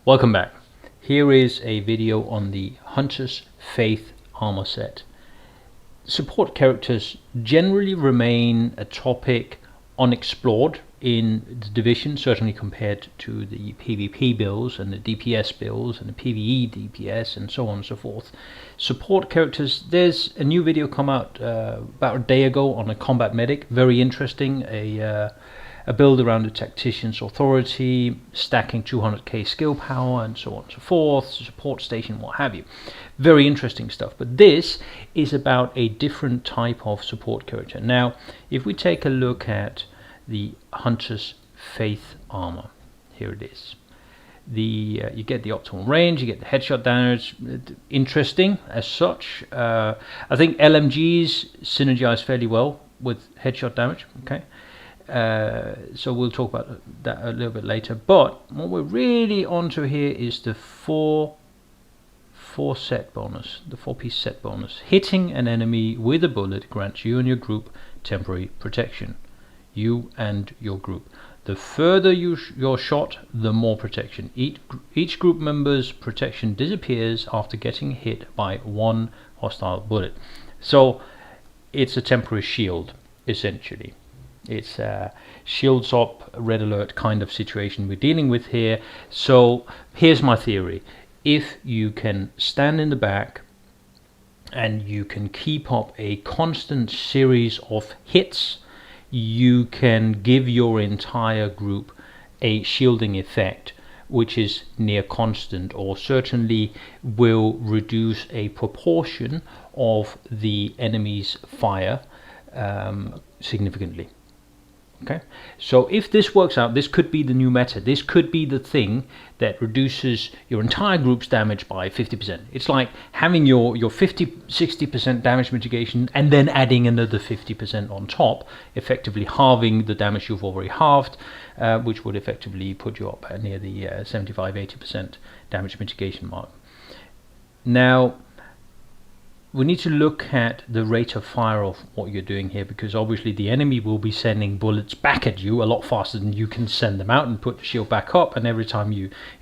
Welcome back. Here is a video on the Hunter's Faith armor set. Support characters generally remain a topic unexplored in the division, certainly compared to the PvP builds and the DPS builds and the PvE DPS and so on and so forth. Support characters, there's a new video come out about a day ago on a combat medic, very interesting, a build around the tactician's authority, stacking 200k skill power and so on and so forth, support station, what have you. Very interesting stuff, but this is about a different type of support character. Now, if we take a look at the Hunter's Faith armor, here it is. You get the optimal range, you get the headshot damage, interesting as such. I think LMGs synergize fairly well with headshot damage, okay? So we'll talk about that a little bit later, but what we're really onto here is the four set bonus, the 4-piece set bonus. Hitting an enemy with a bullet grants you and your group temporary protection. You and your group. The further you're shot, the more protection. Each group member's protection disappears after getting hit by one hostile bullet. So it's a temporary shield, essentially. It's a shields up, red alert kind of situation we're dealing with here. So here's my theory. If you can stand in the back and you can keep up a constant series of hits, you can give your entire group a shielding effect which is near constant, or certainly will reduce a proportion of the enemy's fire significantly. Okay, so if this works out, this could be the new meta. This could be the thing that reduces your entire group's damage by 50%. It's like having your 50-60% damage mitigation and then adding another 50% on top, effectively halving the damage you've already halved, which would effectively put you up near the 75-80% damage mitigation mark. Now, we need to look at the rate of fire of what you're doing here, because obviously the enemy will be sending bullets back at you a lot faster than you can send them out and put the shield back up, and every time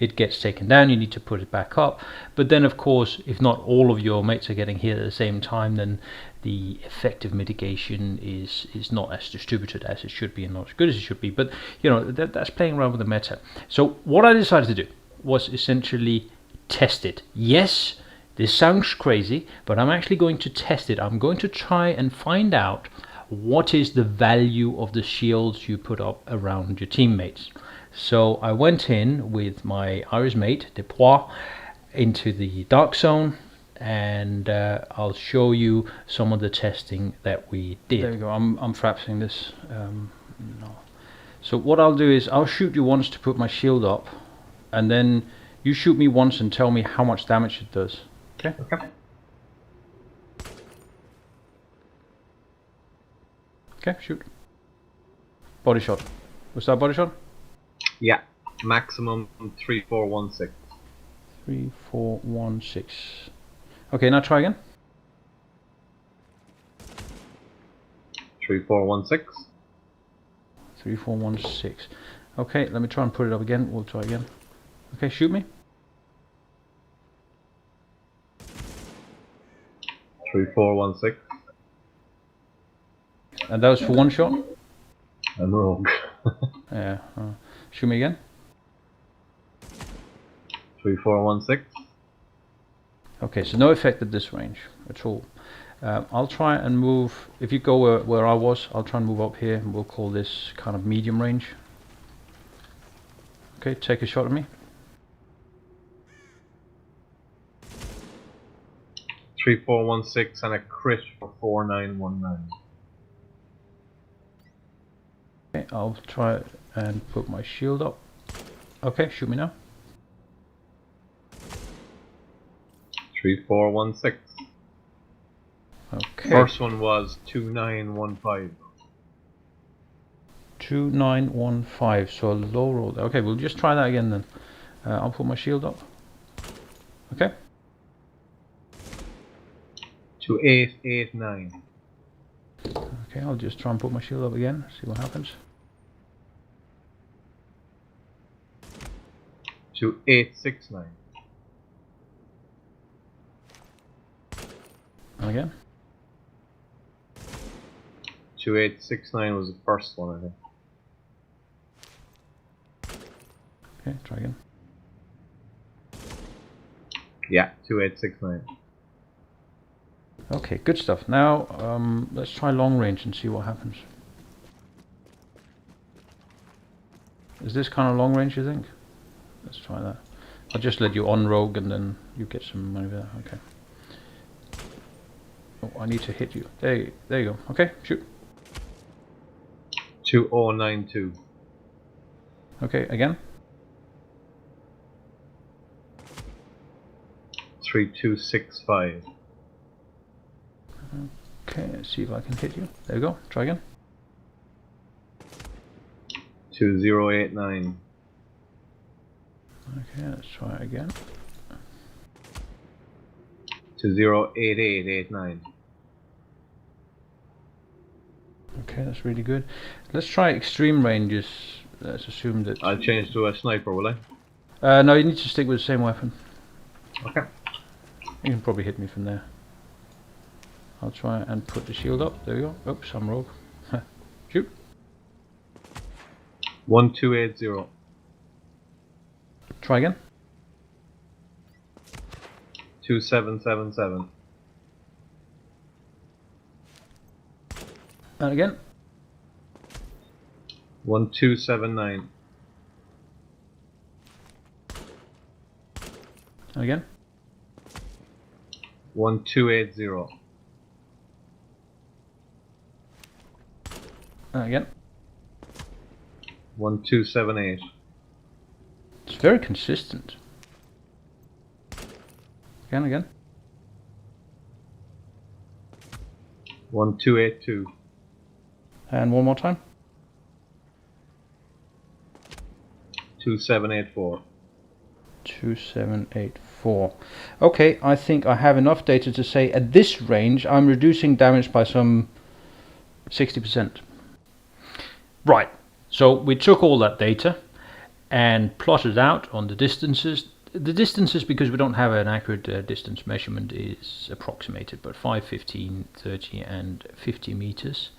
it gets taken down you need to put it back up. But then of course, if not all of your mates are getting hit at the same time, then the effective mitigation is not as distributed as it should be and not as good as it should be. But you know, that's playing around with the meta. So what I decided to do was essentially test it. Yes, this sounds crazy, but I'm actually going to test it. I'm going to try and find out what is the value of the shields you put up around your teammates. So I went in with my Irish mate, Depois, into the Dark Zone, and I'll show you some of the testing that we did. There we go, I'm frapsing this. No. So what I'll do is I'll shoot you once to put my shield up, and then you shoot me once and tell me how much damage it does. Okay. Okay, shoot. Body shot. Was that body shot? Yeah. Maximum 3416. 3416. Okay, now try again. 3416. 3416. Okay, let me try and put it up again. We'll try again. Okay, shoot me. 3416. And that was for one shot? I'm wrong. Yeah. Shoot me again. 3416. Okay, so no effect at this range at all. I'll try and move. If you go where I was, I'll try and move up here, and we'll call this kind of medium range. Okay, take a shot at me. 3416 and a crit for 4919. Okay, I'll try and put my shield up. Okay, shoot me now. 3416. Okay. First one was 2915. 2915, so a low roll. Okay, we'll just try that again then. I'll put my shield up. Okay. 2889. Okay, I'll just try and put my shield up again, see what happens. 2869. And again. 2869 was the first one, I think. Okay, try again. Yeah, 2869. Okay, good stuff. Now let's try long range and see what happens. Is this kind of long range, you think? Let's try that. I'll just let you on rogue and then you get some money there. Okay. Oh, I need to hit you. There you go. Okay, shoot. 2092. Okay, again. 3265. Okay, let's see if I can hit you. There we go. Try again. 2089. Okay, let's try again. 208889. Okay, that's really good. Let's try extreme ranges. Let's assume that... I'll change to a sniper, will I? no, you need to stick with the same weapon. Okay. You can probably hit me from there. I'll try and put the shield up. There we go. Oops, I'm rogue. Shoot. 1280. Try again. 2777. And again. 1279. And again. 1280. And again. 1278. It's very consistent. Again, again. 1282. And one more time. 2784. 2784. Okay, I think I have enough data to say at this range I'm reducing damage by some 60%. Right, so we took all that data and plotted out on the distances. The distances, because we don't have an accurate distance measurement, is approximated, but 5, 15, 30 and 50 meters.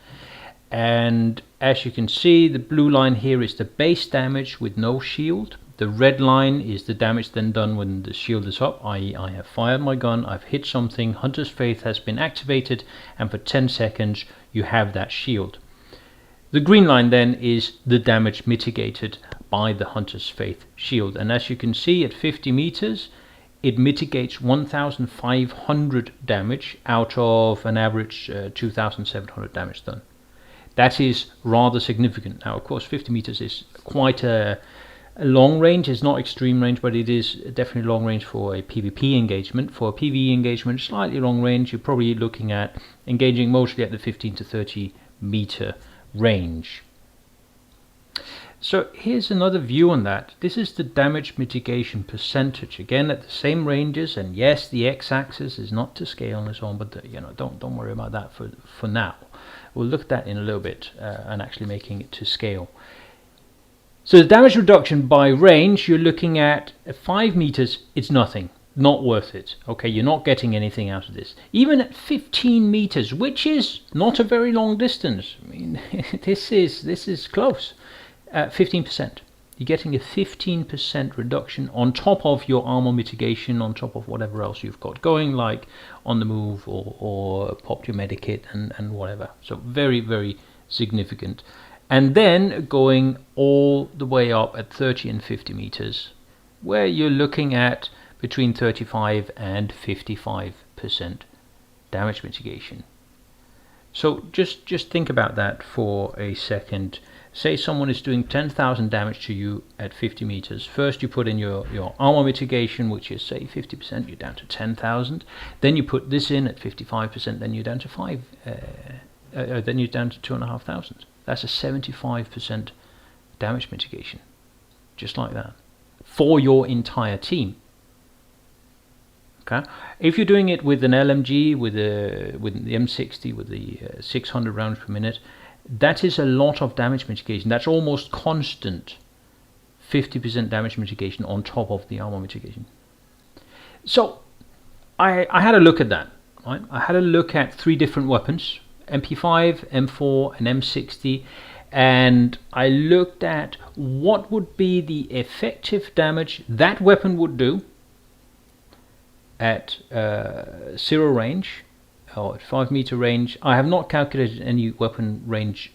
And as you can see, the blue line here is the base damage with no shield. The red line is the damage then done when the shield is up, i.e. I have fired my gun, I've hit something, Hunter's Faith has been activated, and for 10 seconds you have that shield. The green line then is the damage mitigated by the Hunter's Faith shield, and as you can see at 50 meters it mitigates 1500 damage out of an average 2700 damage done. That is rather significant. Now of course 50 meters is quite a long range. It's not extreme range, but it is definitely long range for a PvP engagement. For a PvE engagement, slightly long range, you're probably looking at engaging mostly at the 15 to 30 meter range. So here's another view on that. This is the damage mitigation percentage, again at the same ranges, and yes, the x-axis is not to scale and so on, but don't worry about that for now. We'll look at that in a little bit and actually making it to scale. So the damage reduction by range, you're looking at 5 meters, it's nothing, not worth it. Okay, you're not getting anything out of this. Even at 15 meters, which is not a very long distance. I mean, this is close. 15%. You're getting a 15% reduction on top of your armor mitigation, on top of whatever else you've got going, like on the move or popped your medikit and whatever. So very, very significant. And then going all the way up at 30 and 50 meters, where you're looking at between 35 and 55% damage mitigation. So just think about that for a second. Say someone is doing 10,000 damage to you at 50 meters. First you put in your armor mitigation, which is say 50%, you're down to 10,000. Then you put this in at 55%, then you're down to then you're down to 2,500. That's a 75% damage mitigation, just like that, for your entire team. Okay, if you're doing it with an LMG, with the M60, with the 600 rounds per minute, that is a lot of damage mitigation. That's almost constant 50% damage mitigation on top of the armor mitigation. So I had a look at that. Right? I had a look at 3 different weapons, MP5, M4 and M60, and I looked at what would be the effective damage that weapon would do at 0 range or at 5 meter range. I have not calculated any weapon range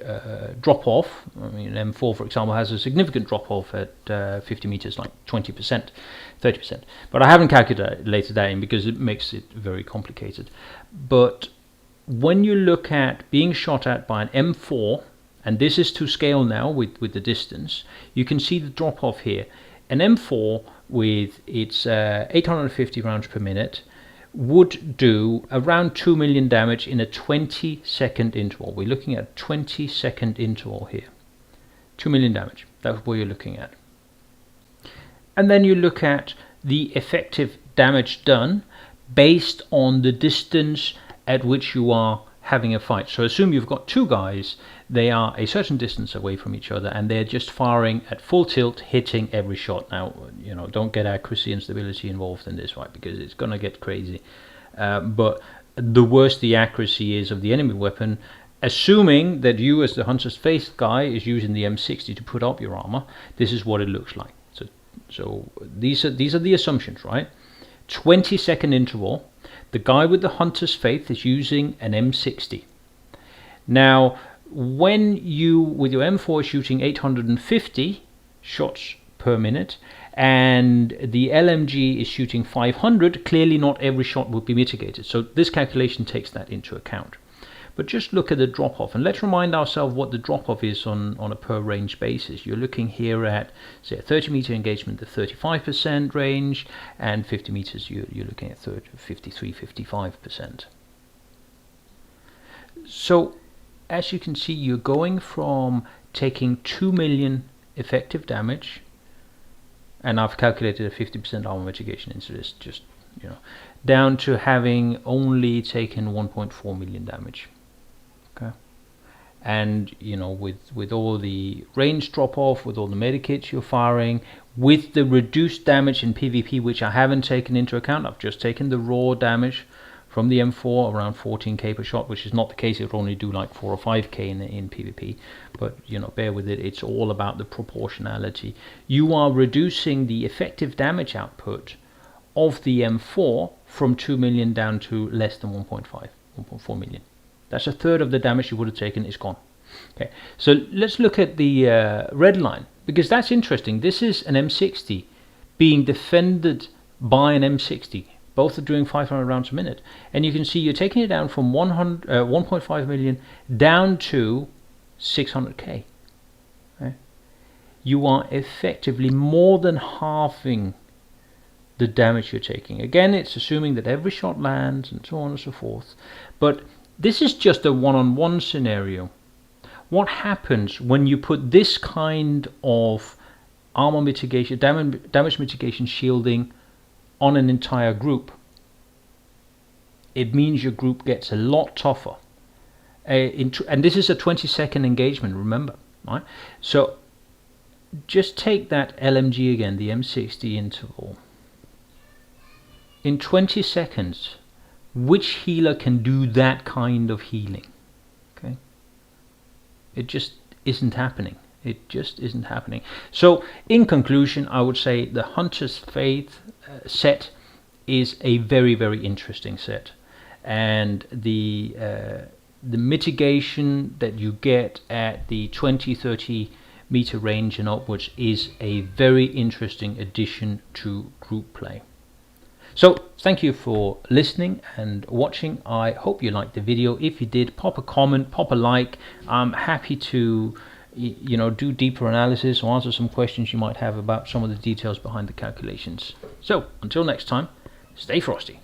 drop off. I mean, M4 for example has a significant drop off at 50 meters, like 20%, 30%, but I haven't calculated that in because it makes it very complicated. But when you look at being shot at by an M4, and this is to scale now with the distance, you can see the drop off here. An M4 with its 850 rounds per minute would do around 2 million damage in a 20-second interval. We're looking at a 20-second interval here. 2 million damage, that's what you're looking at. And then you look at the effective damage done based on the distance at which you are having a fight. So assume you've got 2 guys, they are a certain distance away from each other and they're just firing at full tilt, hitting every shot. Now, you know, don't get accuracy and stability involved in this, right, because it's gonna get crazy. But the worse the accuracy is of the enemy weapon, assuming that you as the Hunter's Faith guy is using the M60 to put up your armor, this is what it looks like. So these are the assumptions, right? 20-second interval. The guy with the Hunter's Faith is using an M60. Now, when you, with your M4, shooting 850 shots per minute, and the LMG is shooting 500, clearly not every shot would be mitigated. So this calculation takes that into account. But just look at the drop-off, and let's remind ourselves what the drop-off is on a per range basis. You're looking here at, say, a 30-meter engagement, the 35% range, and 50 meters, you're looking at 53, 55%. So, as you can see, you're going from taking 2 million effective damage, and I've calculated a 50% armor mitigation into this, just, you know, down to having only taken 1.4 million damage. Okay, and you know, with all the range drop off, with all the medikits you're firing, with the reduced damage in PvP, which I haven't taken into account, I've just taken the raw damage from the M4, around 14k per shot, which is not the case. It will only do like 4 or 5k in PvP, but you know, bear with it, it's all about the proportionality. You are reducing the effective damage output of the M4 from 2 million down to less than 1.4 million. That's a third of the damage you would have taken is gone. Okay, so let's look at the red line, because that's interesting. This is an M60 being defended by an M60. Both are doing 500 rounds a minute, and you can see you're taking it down from 1.5 million down to 600k. Okay? You are effectively more than halving the damage you're taking. Again, it's assuming that every shot lands and so on and so forth, but this is just a one-on-one scenario. What happens when you put this kind of armor mitigation, damage mitigation shielding on an entire group? It means your group gets a lot tougher. And this is a 20-second engagement, remember, right? So just take that LMG again, the M60 interval. In 20 seconds, which healer can do that kind of healing? Okay, it just isn't happening. It just isn't happening. So in conclusion, I would say the Hunter's Faith set is a very, very interesting set, and the mitigation that you get at the 20-30 meter range and upwards is a very interesting addition to group play. So thank you for listening and watching. I hope you liked the video. If you did, pop a comment, pop a like. I'm happy to do deeper analysis or answer some questions you might have about some of the details behind the calculations. So until next time, stay frosty.